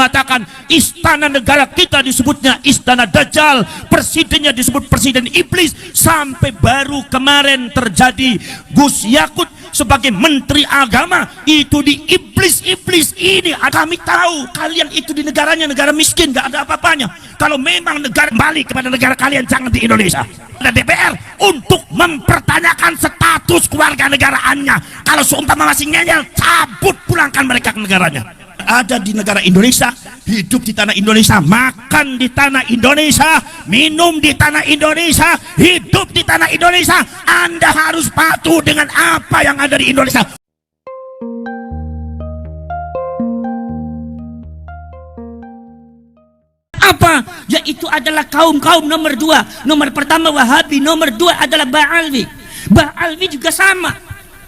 mengatakan istana negara kita disebutnya istana Dajjal, presidennya disebut presiden iblis, sampai baru kemarin terjadi Gus Yakut sebagai menteri agama itu di iblis ini. Kami tahu kalian itu di negaranya negara miskin, gak ada apa-apanya. Kalau memang negara balik kepada negara kalian, jangan di Indonesia. Ada DPR untuk mempertanyakan status keluarga negaraannya. Kalau seumpama masih ngeyel, cabut, pulangkan mereka ke negaranya. Ada di negara Indonesia, hidup di tanah Indonesia, makan di tanah Indonesia, minum di tanah Indonesia, hidup di tanah Indonesia. Anda harus patuh dengan apa yang ada di Indonesia. Apa? Yaitu adalah kaum-kaum nomor dua. Nomor pertama Wahabi, nomor dua adalah Ba'alwi. Ba'alwi juga sama.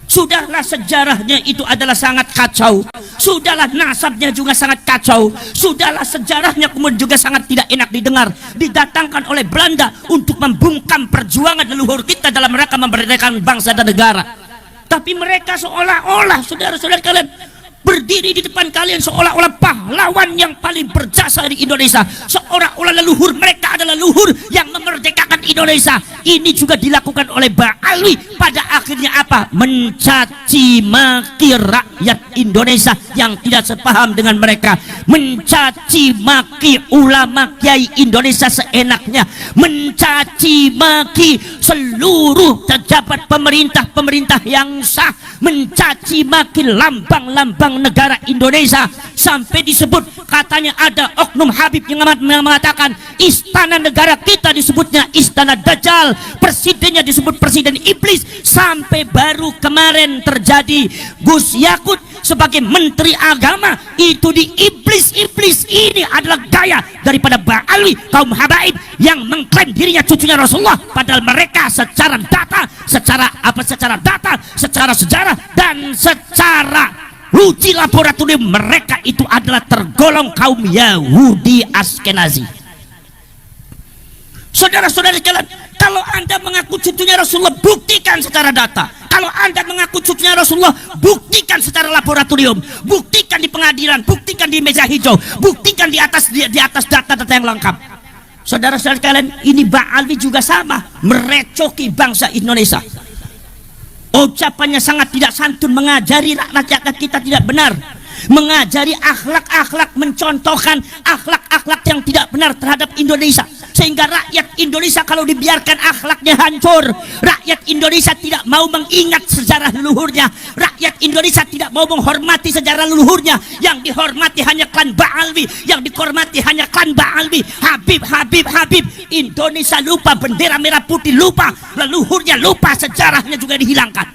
Sudahlah sejarahnya itu adalah sangat kacau. Sudahlah nasabnya juga sangat kacau. Sudahlah sejarahnya kemudian juga sangat tidak enak didengar. Didatangkan oleh Belanda untuk membungkam perjuangan leluhur kita dalam rangka memerdekakan bangsa dan negara. Tapi mereka seolah-olah, saudara-saudara kalian, berdiri di depan kalian seolah-olah pahlawan yang paling berjasa di Indonesia, seolah-olah leluhur mereka adalah leluhur yang memerdekakan Indonesia. Ini juga dilakukan oleh Ba'alwi. Pada akhirnya apa? Mencaci maki rakyat Indonesia yang tidak sepaham dengan mereka, mencaci maki ulama kiai Indonesia seenaknya, mencaci maki seluruh pejabat pemerintah yang sah, mencaci maki lambang-lambang negara Indonesia, sampai disebut katanya ada oknum Habib yang mengatakan istana negara kita disebutnya istana Dajjal, presidennya disebut presiden iblis, sampai baru kemarin terjadi Gus Yakut sebagai menteri agama itu di iblis ini. Adalah gaya daripada Ba'alwi, kaum habaib yang mengklaim dirinya cucunya Rasulullah, padahal mereka secara data, secara sejarah dan secara uji laboratorium mereka itu adalah tergolong kaum Yahudi Askenazi. Saudara-saudara sekalian, kalau Anda mengaku cucunya Rasulullah, buktikan secara data. Kalau Anda mengaku cucunya Rasulullah, buktikan secara laboratorium, buktikan di pengadilan, buktikan di meja hijau, buktikan di atas data-data yang lengkap. Saudara-saudara sekalian, ini Ba'alwi juga sama, merecoki bangsa Indonesia. Ucapannya sangat tidak santun, mengajari rakyat kita tidak benar, mengajari akhlak-akhlak, mencontohkan akhlak-akhlak yang tidak benar terhadap Indonesia, sehingga rakyat Indonesia kalau dibiarkan akhlaknya hancur. Rakyat Indonesia tidak mau mengingat sejarah leluhurnya, rakyat Indonesia tidak mau menghormati sejarah leluhurnya. Yang dihormati hanya klan Ba'alwi, yang dihormati hanya klan Ba'alwi. Habib Indonesia lupa, bendera merah putih lupa, leluhurnya lupa, sejarahnya juga dihilangkan.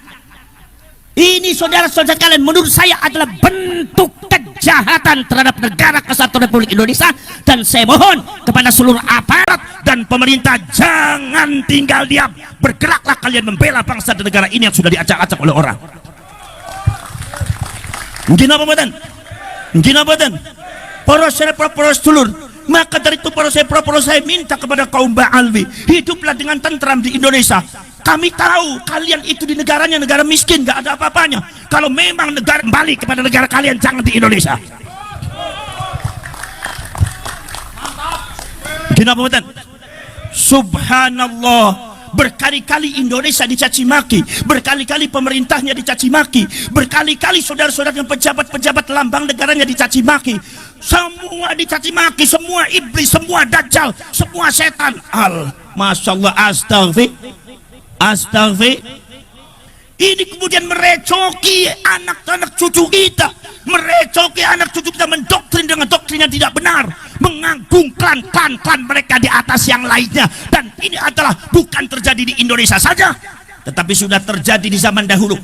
Ini saudara-saudara kalian, menurut saya adalah bentuk kejahatan terhadap negara kesatuan Republik Indonesia. Dan saya mohon kepada seluruh aparat dan pemerintah, jangan tinggal diam, bergeraklah kalian membela bangsa dan negara ini yang sudah diacak-acak oleh orang. Gina badan poros dulur. Maka dari itu poros saya minta kepada kaum Ba'alwi, hiduplah dengan tentram di Indonesia. Kami tahu kalian itu di negaranya negara miskin, gak ada apa-apanya. Kalau memang negara balik kepada negara kalian, jangan di Indonesia. Gina. Subhanallah, berkali-kali Indonesia dicaci maki, berkali-kali pemerintahnya dicaci maki, berkali-kali saudara-saudara dan pejabat-pejabat lambang negaranya dicaci maki. Semua dicaci maki, semua iblis, semua dajjal, semua setan. Masya Allah, astagfir. Ini kemudian merecoki anak-anak cucu kita, merecoki anak cucu kita, mendoktrin dengan doktrin yang tidak benar, menganggung klan mereka di atas yang lainnya. Dan ini adalah bukan terjadi di Indonesia saja, tetapi sudah terjadi di zaman dahulu.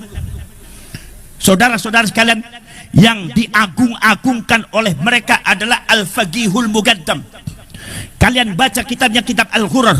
Saudara-saudara sekalian, yang diagung-agungkan oleh mereka adalah Al-Faqihul Muqaddam. Kalian baca kitabnya, kitab Al-Ghurar,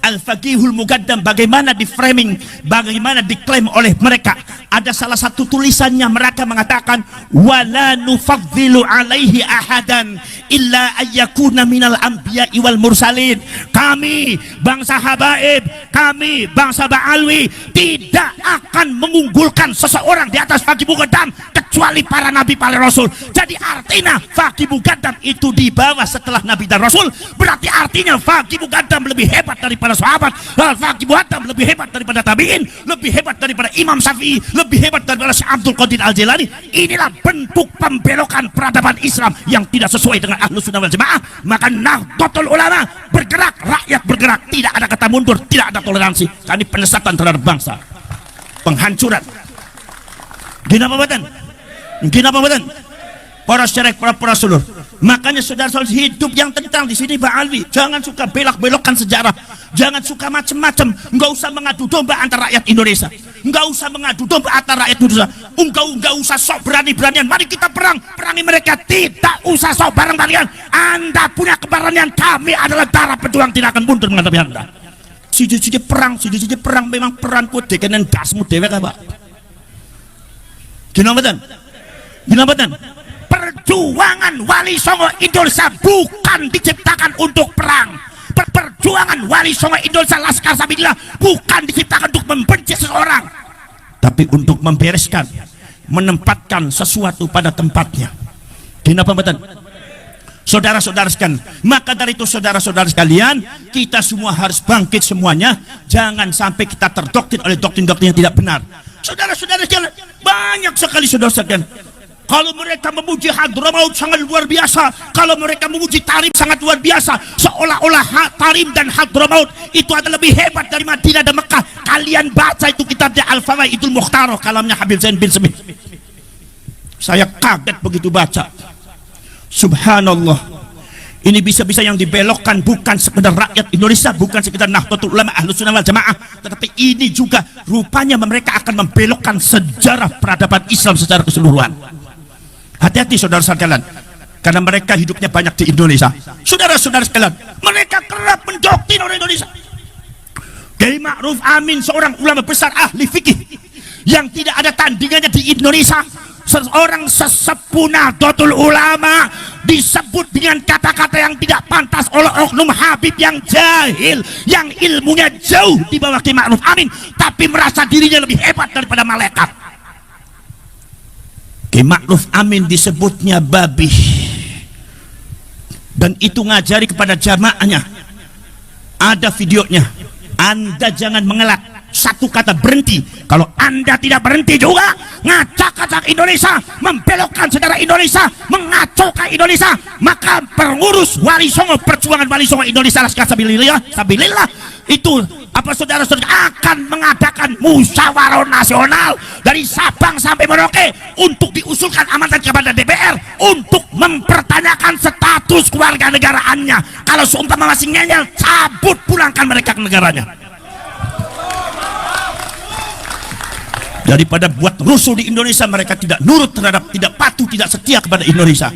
Al-Faqihul Muqaddam, bagaimana di framing, bagaimana diklaim oleh mereka. Ada salah satu tulisannya, mereka mengatakan wala nufaddilu alaihi ahadan illa ayyakuna minal anbiya'i wal mursalin. Kami bangsa habaib, kami bangsa Ba'alwi tidak akan mengunggulkan seseorang di atas Faqih Muqaddam kecuali para nabi, para rasul. Jadi artinya Faqih Muqaddam itu di bawah setelah nabi dan rasul. Berarti artinya Faqih Muqaddam lebih hebat daripada sahabat, Faqih Muqaddam lebih hebat daripada tabi'in, lebih hebat daripada Imam Syafi'i, lebih hebat daripada Syekh Abdul Qadir Al-Jilani. Inilah bentuk pembelokan peradaban Islam yang tidak sesuai dengan Ahlus Sunnah wal Jamaah. Maka Nahdlatul Ulama bergerak, rakyat bergerak, tidak ada kata mundur, tidak ada toleransi. Ini penyesatan terhadap bangsa, penghancuran. Gina pabatan, para syarek, para seluruh. Makanya saudara-saudara, hidup yang tentang di sini Pak Alwi, jangan suka belok-belokkan sejarah, jangan suka macam-macam. Enggak usah mengadu domba antara rakyat Indonesia, enggak usah mengadu domba antara rakyat Indonesia. Enggak usah sok berani-beranian. Mari kita perangi mereka. Tidak usah sok bareng-barengan. Anda punya keberanian, kami adalah darah pejuang, tidak akan mundur menghadapi Anda. Siji-siji perang memang peran kude kenen dasmu dewek Pak. Gina betul. Perjuangan Wali Songo Indonesia bukan diciptakan untuk perang. Perjuangan Wali Songo Indonesia Laskar Sabilillah bukan diciptakan untuk membenci seseorang, tapi untuk membereskan, menempatkan sesuatu pada tempatnya. Kenapa betul? Saudara-saudara sekalian, maka dari itu saudara-saudara sekalian, kita semua harus bangkit semuanya. Jangan sampai kita terdoktrin oleh doktrin-doktrin yang tidak benar. Saudara-saudara sekalian, banyak sekali saudara sekalian, kalau mereka memuji Hadramaut sangat luar biasa, kalau mereka memuji Tarim sangat luar biasa, seolah-olah Tarim dan Hadramaut itu adalah lebih hebat dari Madinah dan Mekah. Kalian baca itu kitabnya Al-Fawaidul Mukhtarah, kalamnya Habib Zain bin Smith. Saya kaget begitu baca. Subhanallah. Ini bisa-bisa yang dibelokkan bukan sekedar rakyat Indonesia, bukan sekedar Nahdlatul Ulama Ahlus Sunnah wal Jamaah, tetapi ini juga rupanya mereka akan membelokkan sejarah peradaban Islam secara keseluruhan. Hati-hati saudara sekalian, karena mereka hidupnya banyak di Indonesia. Saudara-saudara sekalian, mereka kerap mendoktrin orang Indonesia. Kiai Ma'ruf Amin, seorang ulama besar ahli fikih yang tidak ada tandingannya di Indonesia, seorang sesepuh Nahdlatul Ulama, disebut dengan kata-kata yang tidak pantas oleh oknum Habib yang jahil, yang ilmunya jauh di bawah Kiai Ma'ruf Amin, tapi merasa dirinya lebih hebat daripada malaikat. Kiai Ma'ruf Amin disebutnya babi, dan itu ngajari kepada jamaahnya. Ada videonya. Anda jangan mengelak, satu kata berhenti. Kalau Anda tidak berhenti juga ngacak-ngacak Indonesia, membelokkan sejarah Indonesia, mengacaukan Indonesia, maka pengurus Wali Songo, perjuangan Wali Songo Indonesia Laskar Sabilillah itu saudara-saudara akan mengadakan musyawarah nasional dari Sabang sampai Merauke untuk diusulkan amanat kepada DPR untuk mempertanyakan status keluarga negaraannya. Kalau seumpama masih ngeyel, cabut, pulangkan mereka ke negaranya. Daripada buat rusuh di Indonesia, mereka tidak nurut terhadap, tidak patuh, tidak setia kepada Indonesia.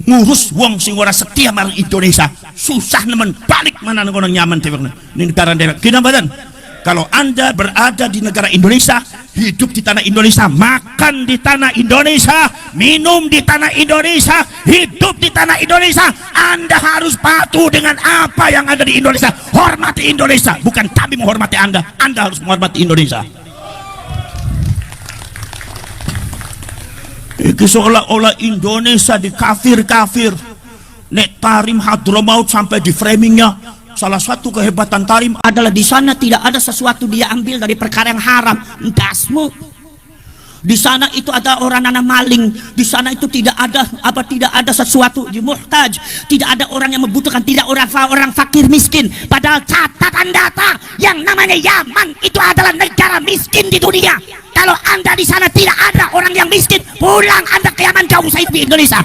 Ngurus wong sing ora setia marang Indonesia, susah nemen, balik mana ngono nyaman dewek. Ini negara dewek. Gina badan. Kalau Anda berada di negara Indonesia, hidup di tanah Indonesia, makan di tanah Indonesia, minum di tanah Indonesia, hidup di tanah Indonesia, Anda harus patuh dengan apa yang ada di Indonesia. Hormati Indonesia, bukan kami menghormati Anda. Anda harus menghormati Indonesia. Iki seolah-olah Indonesia di kafir-kafir. Nek Tarim Hadramaut sampai di framingnya, salah satu kehebatan Tarim adalah di sana tidak ada sesuatu dia ambil dari perkara yang haram. Entasmu. Di sana itu ada orang anak maling, di sana itu tidak ada sesuatu di muhtaj, tidak ada orang yang membutuhkan, tidak orang fakir miskin. Padahal catatan data yang namanya Yaman itu adalah negara miskin di dunia. Kalau Anda di sana tidak ada orang yang miskin, pulang Anda ke Yaman, jauh saya di Indonesia.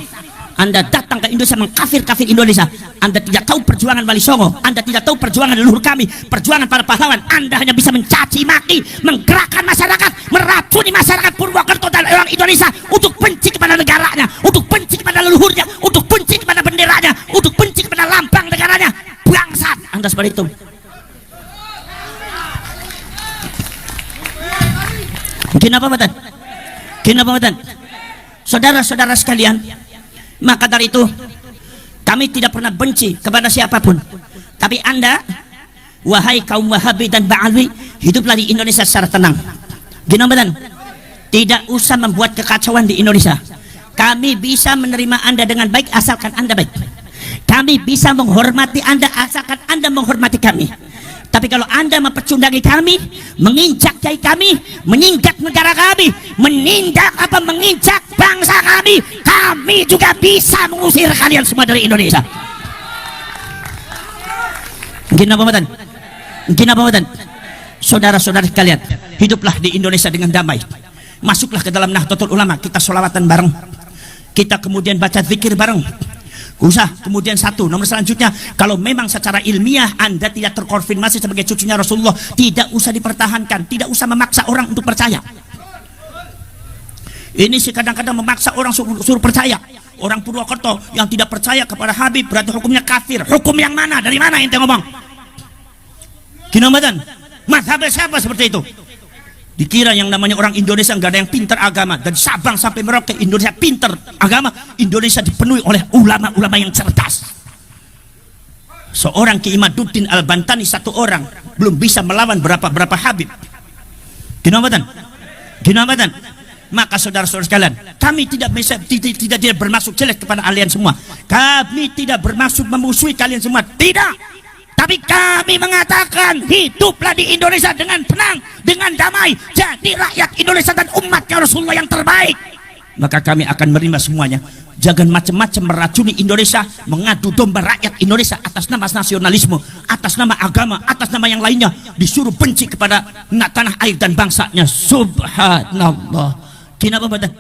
Anda datang ke Indonesia mengkafir-kafir Indonesia. Anda tidak tahu perjuangan Wali Songo, Anda tidak tahu perjuangan leluhur kami, perjuangan para pahlawan. Anda hanya bisa mencaci maki, menggerakkan masyarakat, meracuni masyarakat Purwokerto dan orang Indonesia untuk benci kepada negaranya, untuk benci kepada leluhurnya, untuk benci kepada benderanya, untuk benci kepada lambang negaranya. Bangsat Anda seperti itu. Kenapa Badan? Kenapa Badan? Saudara-saudara sekalian, maka dari itu kami tidak pernah benci kepada siapapun. Tapi Anda, wahai kaum Wahabi dan Ba'alwi, hiduplah di Indonesia secara tenang. Gimana Badan? Tidak usah membuat kekacauan di Indonesia. Kami bisa menerima Anda dengan baik asalkan Anda baik. Kami bisa menghormati Anda asalkan Anda menghormati kami. Tapi kalau Anda mempercundangi kami, menginjak kiai kami, menginjak negara kami, menginjak bangsa kami juga bisa mengusir kalian semua dari Indonesia. Gina pematan. Saudara-saudara sekalian, hiduplah di Indonesia dengan damai. Masuklah ke dalam Nahdlatul Ulama, kita sholawatan bareng, kita kemudian baca zikir bareng. Kemudian nomor selanjutnya, kalau memang secara ilmiah Anda tidak terkonfirmasi sebagai cucunya Rasulullah, tidak usah dipertahankan, tidak usah memaksa orang untuk percaya. Ini sih kadang-kadang memaksa orang suruh percaya. Orang Purwokerto yang tidak percaya kepada Habib berarti hukumnya kafir. Hukum yang mana? Dari mana ente ngomong? Kinamatan, mazhab siapa seperti itu? Dikira yang namanya orang Indonesia nggak ada yang pintar agama, dan Sabang sampai Merauke Indonesia pintar agama. Indonesia dipenuhi oleh ulama-ulama yang cerdas. Seorang Ki Imaduddin Al-Bantani satu orang belum bisa melawan berapa Habib. Kinamatan. Maka saudara-saudara sekalian, kami tidak bermaksud jelek kepada kalian semua. Kami tidak bermaksud memusuhi kalian semua, tidak. Tapi kami mengatakan hiduplah di Indonesia dengan tenang, dengan damai. Jadi rakyat Indonesia dan umatnya Rasulullah yang terbaik. Maka kami akan menerima semuanya. Jangan macam-macam meracuni Indonesia, mengadu domba rakyat Indonesia atas nama nasionalisme, atas nama agama, atas nama yang lainnya. Disuruh benci kepada tanah air dan bangsanya. Subhanallah. Kenapa badan?